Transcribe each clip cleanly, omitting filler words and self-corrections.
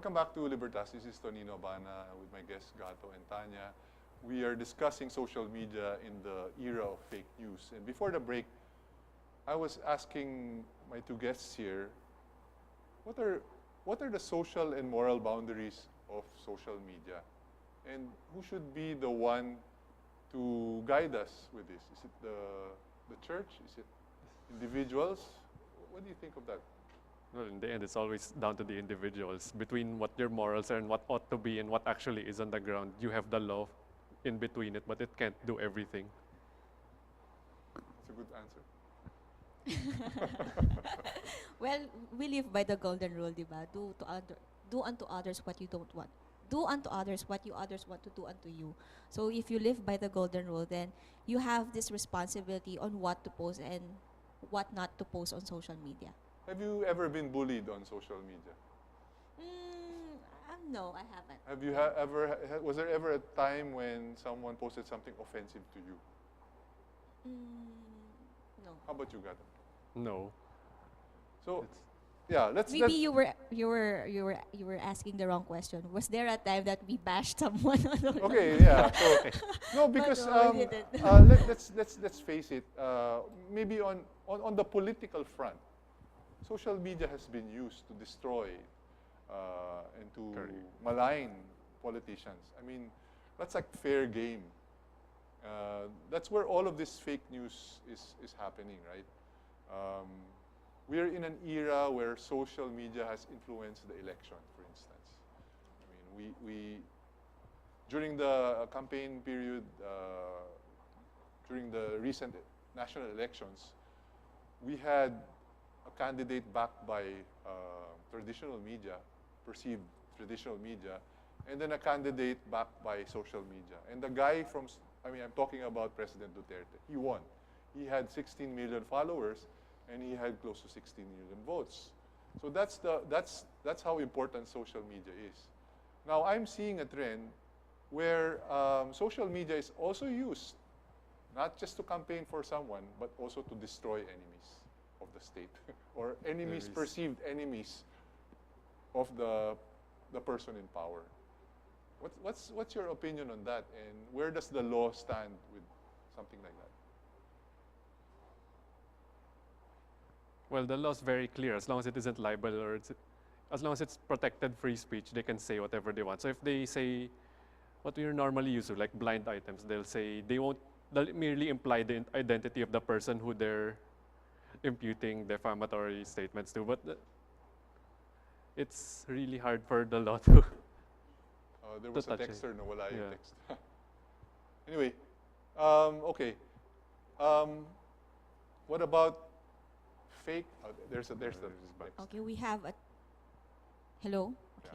welcome back to Libertas. This is Tonino Abana with my guests Gato and Tanya. We are discussing social media in the era of fake news. And before the break, I was asking my two guests here, what are the social and moral boundaries of social media? And who should be the one to guide us with this? Is it the church? Is it individuals? What do you think of that? Well, in the end, it's always down to the individuals. Between what their morals are and what ought to be and what actually is on the ground, you have the law in between it, but it can't do everything. That's a good answer. Well, we live by the golden rule, di ba? Do unto others what you don't want. Do unto others what you others want to do unto you. So if you live by the golden rule, then you have this responsibility on what to post and what not to post on social media. Have you ever been bullied on social media? No, I haven't. Have you was there ever a time when someone posted something offensive to you? No. How about you, Gato? No. So, yeah, Maybe you were asking the wrong question. Was there a time that we bashed someone? Okay, yeah. So, no, because no, we didn't. let's face it. Maybe on the political front, social media has been used to destroy and to malign politicians. I mean, that's like fair game. That's where all of this fake news is happening, right? We're in an era where social media has influenced the election, for instance. I mean, we during the campaign period, during the recent national elections, we had a candidate backed by traditional media, perceived traditional media, and then a candidate backed by social media. And the guy I'm talking about President Duterte. He won. He had 16 million followers, and he had close to 16 million votes. So that's how important social media is. Now I'm seeing a trend where social media is also used not just to campaign for someone, but also to destroy enemies of the state or enemies, perceived enemies of the person in power. What's your opinion on that, and where does the law stand with something like that? Well, the law is very clear. As long as it isn't libel or as long as it's protected free speech, they can say whatever they want. So if they say what we normally use, like blind items, they'll merely imply the identity of the person who they're imputing defamatory statements to. But it's really hard for the law to. There was a texter, no, wala yung Yeah. text. Anyway, okay. What about fake? There's the. Okay, we have a. Hello? Okay.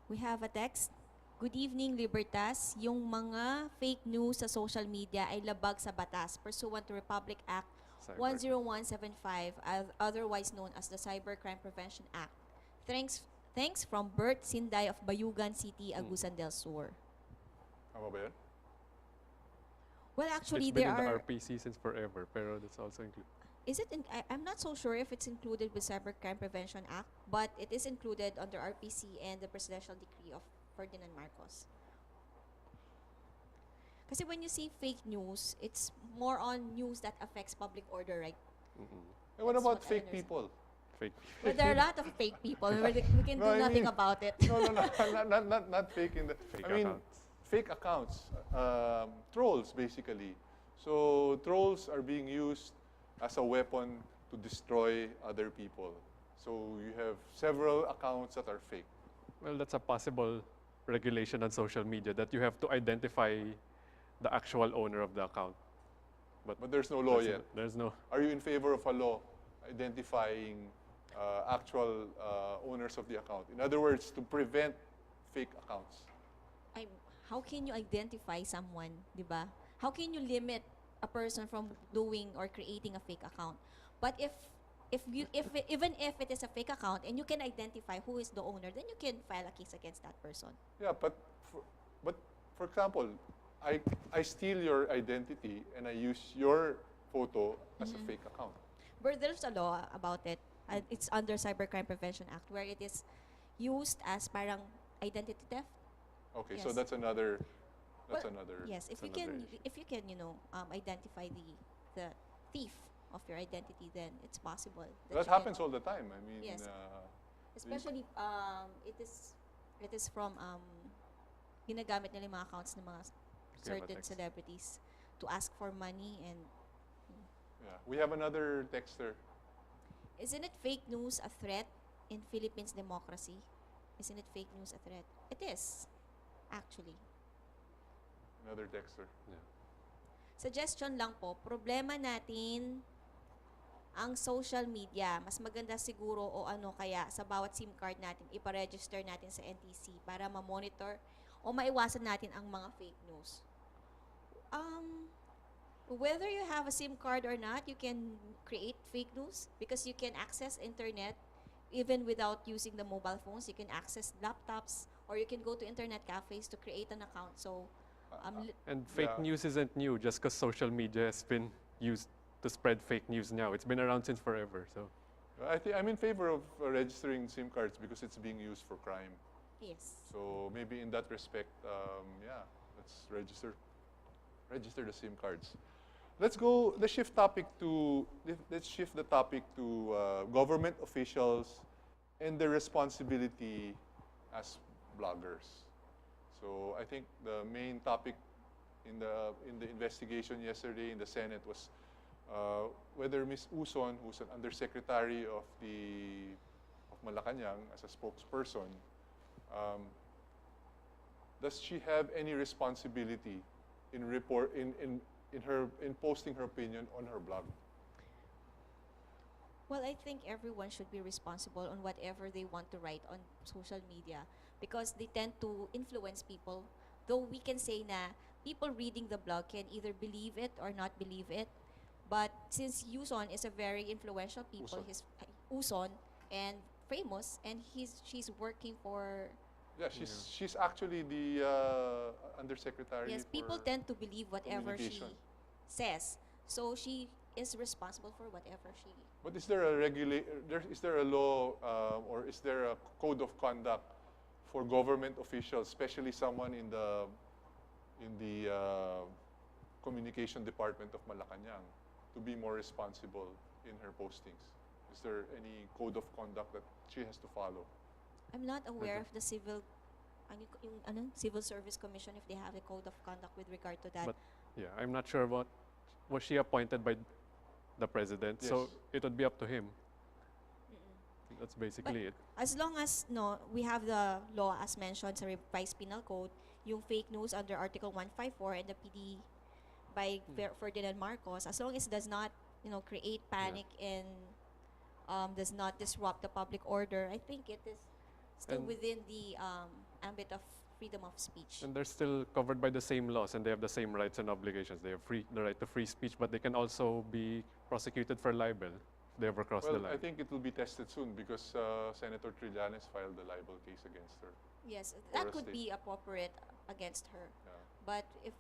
We have a text. Good evening, Libertas. Yung mga fake news sa social media ay labag sa batas pursuant to Republic Act 10175, otherwise known as the Cybercrime Prevention Act. Thanks from Bert Sinday of Bayugan City, Agusan del Sur. Tama ba yun? Well, actually, It's been there in the are. RPC since forever, pero that's also included. Is it? I'm not so sure if it's included with Cybercrime Prevention Act, but it is included under RPC and the Presidential Decree of Ferdinand Marcos. Kasi when you see fake news, it's more on news that affects public order, right? And what That's about what I fake understand. people? Fake. Well, there are a lot of fake people. We can No, do I nothing mean- about it. No, not fake in the. Fake I mean, accounts. fake accounts, trolls basically. So trolls are being used as a weapon to destroy other people. So you have several accounts that are fake. Well, that's a possible regulation on social media that you have to identify the actual owner of the account. But there's no law yet. There's no. Are you in favor of a law identifying actual owners of the account? In other words, to prevent fake accounts. How can you identify someone, di ba? How can you limit a person from doing or creating a fake account? But even if it is a fake account and you can identify who is the owner, then you can file a case against that person. Yeah, but for example, I steal your identity and I use your photo as a fake account. But there's a law about it. It's under Cybercrime Prevention Act where it is, used as parang identity theft. Okay, so Yes. that's another. That's Well, another. Yes, if It's you another can, issue. if you can, identify the thief of your identity, then it's possible that That you happens can, all the time. I mean, Yes. especially it is from ginagamit nila yung mga accounts ng mga certain text. celebrities to ask for money. And yeah, we have another texter. isn't it fake news a threat in Philippines democracy? Isn't it fake news a threat? It is, actually. Another texter. Yeah. Suggestion lang po, problema natin ang social media. Mas maganda siguro o ano kaya sa bawat SIM card natin, iparegister natin sa NTC para ma-monitor o maiwasan natin ang mga fake news. Whether you have a SIM card or not, you can create fake news because you can access internet even without using the mobile phones. You can access laptops or you can go to internet cafes to create an account. So, And fake Yeah. news isn't new just because social media has been used to spread fake news now. It's been around since forever. So I'm in favor of registering SIM cards because it's being used for crime. yes. So maybe in that respect, yeah, let's register the SIM cards. Let's shift the topic to government officials and their responsibility as bloggers. So I think the main topic in the investigation yesterday in the Senate was whether Ms. Uson, who's an undersecretary of Malacanang as a spokesperson, does she have any responsibility in posting her opinion on her blog? Well, I think everyone should be responsible on whatever they want to write on social media because they tend to influence people. Though we can say na people reading the blog can either believe it or not believe it. But since Uson is a very influential people, Uson. he's Uson and famous, and she's working for. Yeah, she's actually the undersecretary. Yes, people for tend to believe whatever she communication. says. So she is responsible for whatever she. But is there is there a law or is there a code of conduct for government officials, especially someone in the communication department of Malacanang, to be more responsible in her postings? Is there any code of conduct that she has to follow? I'm not aware of the Civil Service Commission if they have a code of conduct with regard to that. But yeah, I'm not sure what was she appointed by the president. So Yes. it would be up to him. That's basically it. As long as we have the law as mentioned sa revised penal code, yung fake news under Article 154 and the PD by Ferdinand Marcos, as long as it does not create panic and does not disrupt the public order, I think it is still And- within the ambit of freedom of speech. And they're still covered by the same laws and they have the same rights and obligations. They have the right to free speech, but they can also be prosecuted for libel if they ever cross the Well, line. I think it will be tested soon because Senator Trillanes filed a libel case against her. Yes, For that a could state. be appropriate against her. Yeah. But if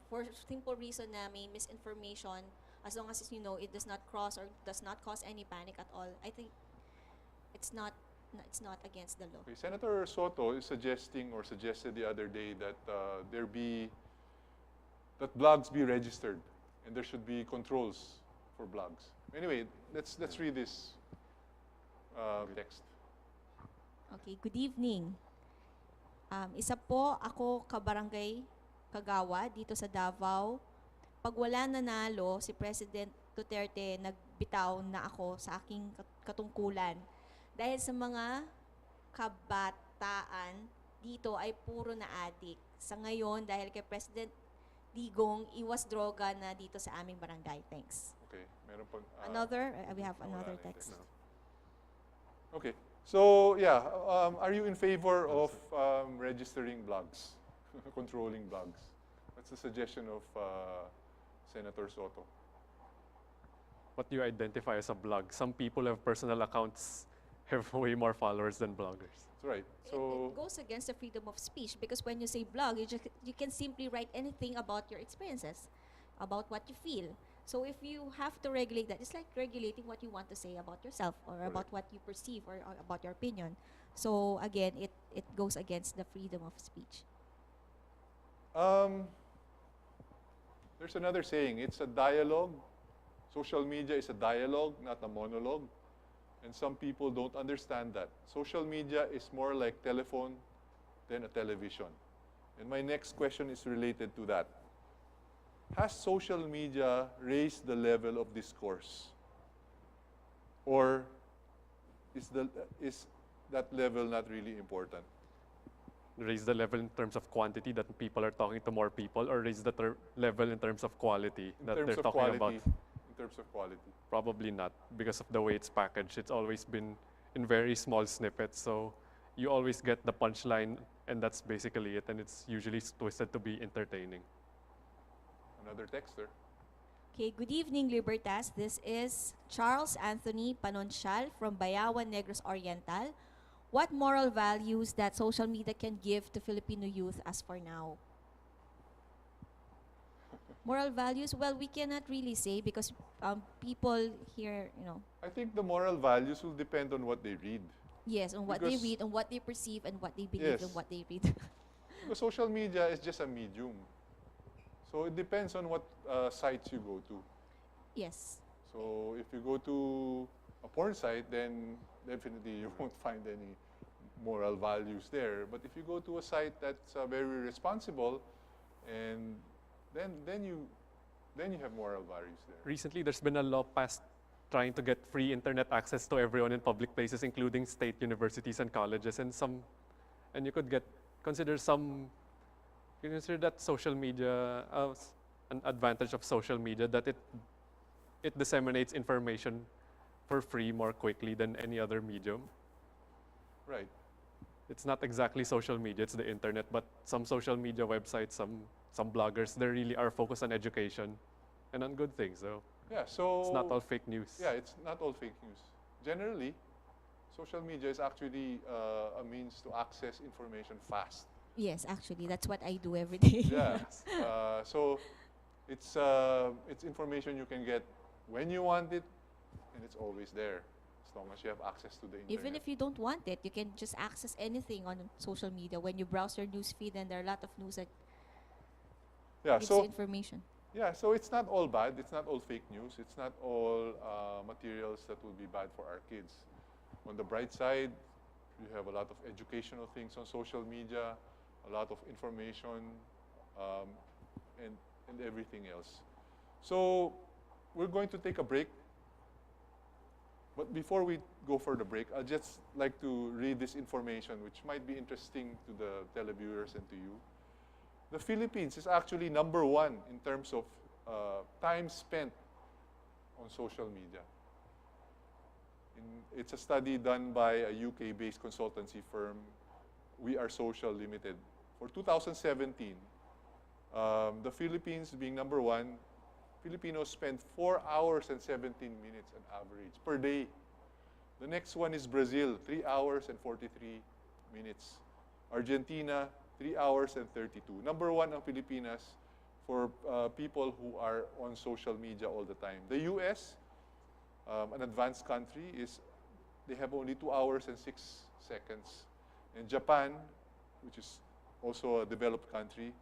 for simple reason na may misinformation, as long as it does not cross or does not cause any panic at all, I think it's not against the law. Okay, Senator Soto is suggested the other day that that blogs be registered and there should be controls for blogs. Anyway, let's read this text. Okay, good evening. Isa po ako kabarangay Kagawa dito sa Davao. Pag wala nanalo si President Duterte, nagbitaw na ako sa aking katungkulan. Dahil sa mga kabataan dito ay puro na adik. Sa ngayon, dahil kay President Digong, iwas droga na dito sa aming barangay. Thanks. Okay, meron pang We have wala another na yung text. Okay. So, yeah, are you in favor of registering blogs, controlling blogs? That's the suggestion of Senator Soto. What do you identify as a blog? Some people have personal accounts, have way more followers than bloggers. That's right. So, It goes against the freedom of speech because when you say blog, you can simply write anything about your experiences, about what you feel. So if you have to regulate that, it's like regulating what you want to say about yourself or about Correct. what you perceive or about your opinion. So again, it goes against the freedom of speech. Um, there's another saying, it's a dialogue. Social media is a dialogue, not a monologue. And some people don't understand that. Social media is more like telephone than a television. And my next question is related to that. Has social media raised the level of discourse? Or is that level not really important? Raise the level in terms of quantity that people are talking to more people, or raise the level in terms of quality In that terms they're of talking quality. about? In terms of quality. Probably not, because of the way it's packaged. It's always been in very small snippets, so you always get the punchline, and that's basically it, and it's usually twisted to be entertaining. Another texter. Okay, good evening, Libertas. This is Charles Anthony Panonsyal from Bayawan, Negros Oriental. What moral values that social media can give to Filipino youth as for now? Moral values, well, we cannot really say because people here, I think the moral values will depend on what they read. yes, on what they Because- read, on what they perceive, and what they believe, Yes. and what they read. Because social media is just a medium. So it depends on what sites you go to. Yes. So if you go to a porn site, then definitely you won't find any moral values there. But if you go to a site that's very responsible, and then you have moral values there. Recently, there's been a law passed trying to get free internet access to everyone in public places, including state universities and colleges, and you could consider that social media an advantage of social media, that it disseminates information for free more quickly than any other medium. Right. It's not exactly social media, it's the internet, but some social media websites, some bloggers, they really are focused on education and on good things. So Yeah, so... it's not all fake news. Yeah, it's not all fake news. Generally, social media is actually a means to access information fast. Yes, actually, that's what I do every day. Yeah. So it's information you can get when you want it, and it's always there, as long as you have access to the internet. Even if you don't want it, you can just access anything on social media. When you browse your news feed, and there are a lot of news that yeah, gives so information. yeah, so it's not all bad. It's not all fake news. It's not all materials that will be bad for our kids. On the bright side, you have a lot of educational things on social media, a lot of information, and everything else. So we're going to take a break. But before we go for the break, I'd just like to read this information, which might be interesting to the televiewers and to you. The Philippines is actually #1 in terms of time spent on social media. It's a study done by a UK-based consultancy firm, We Are Social Limited. For 2017, the Philippines being #1, Filipinos spend 4 hours and 17 minutes on average per day. The next one is Brazil, 3 hours and 43 minutes. Argentina, 3 hours and 32. #1 ang Pilipinas for people who are on social media all the time. The US, an advanced country, they have only 2 hours and 6 seconds. And Japan, which is also a developed country,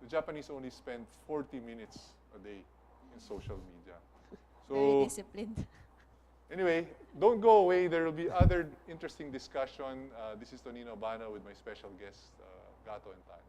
the Japanese only spend 40 minutes a day in social media. Very disciplined. Anyway, don't go away. There will be other interesting discussion. This is Tonino Abana with my special guests, Gato and Tanya.